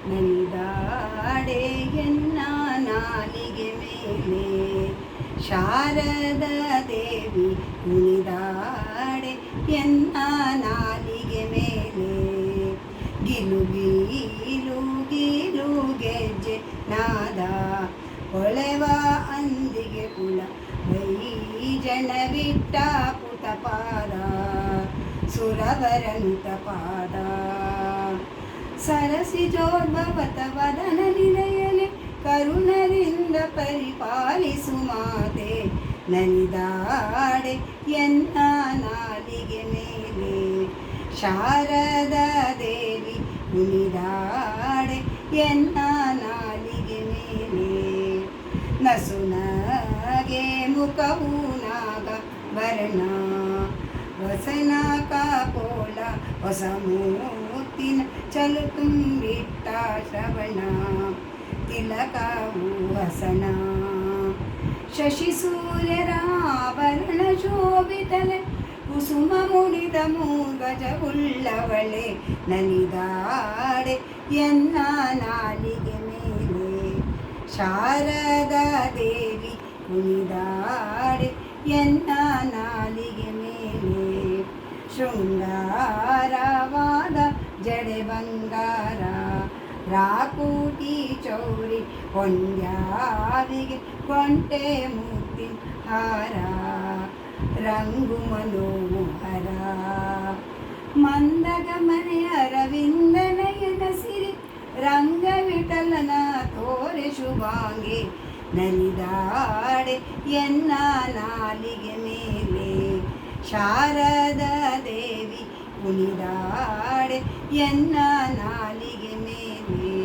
ನಲಿದಾಡೆ ಎನ್ನ ನಾಲಿಗೆ ಮೇಲೆ. ಶಾರದ ದೇವಿ ಕುಣಿದಾಡೆ ಎನ್ನ ನಾಲಿಗೆ ಮೇಲೆ. ಗಿಲು ಗೀಲು ಗೀಲು ಗೆಜ್ಜೆ ನಾದ ಹೊಳೆವ ಅಂದಿಗೆ ಕುಳ ವೈಜನವಿಟ್ಟ ಪುಟಪಾದ ಸುರವರನುತ ಪಾದ. ಸರಸಿಜೋದ್ಭವತ ವದನ ನಿಲಯನೆ ಕರುಣರಿಂದ ಪರಿಪಾಲಿಸು ಮಾತೆ. ನಲಿದಾಡೆ ಎನ್ನ ನಾಲಿಗೆ ಮೇಲೆ. ಶಾರದ ದೇವಿ ಕುಣಿದಾಡೆ ಎನ್ನ ನಾಲಿಗೆ ಮೇಲೆ. ನಸುನಗೆ ಮುಖವು ನಾಗ ವರ್ಣ ವಸನ ಕಾಪೋಲ ಹೊಸ ಮೂತಿನ ಚಲು ತುಂಬಿಟ್ಟ ಶ್ರವಣ. ತಿಲಕವು ಹಸನ ಶಶಿ ಸೂರ್ಯರ ಆಭರಣ ಶೋಭಿತಲೆ. ಕುಸುಮ ಮುಡಿದ ಮೂಗಜವುಳ್ಳವಳೆ. ನಲಿದಾಡೆ ಎನ್ನ ನಾಲಿಗೆ ಮೇಲೆ. ಶಾರದ ದೇವಿ ಕುಣಿದಾಡೆ ಎನ್ನ ನಾಲಿಗೆ ಮೇಲೆ. ಶೃಂಗಾರವಾದ ಜಡೆ ಬಂಗಾರ ರಾಕೂಟಿ ಚೌರಿ ಕೊಂಡ್ಯಾವಿಗೆ ಕೊಂಟೆ ಮುತ್ತಿನ ಹಾರ. ರಂಗು ಮನೋಹರ ಮಂದಗಮನೆ ಅರವಿಂದ ನಯನ ಸಿರಿ. ರಂಗ ವಿಠಲನ ತೋರೆ ಶುಭಾಂಗಿ. ನಲಿದಾಡೆ ಎನ್ನ ನಾಲಿಗೆ ಮೇಲೆ. ಶಾರದ ದೇವಿ ಕುಣಿದಾಡೆ ಎನ್ನ ನಾಲಿಗೆ ಮೇಲೆ.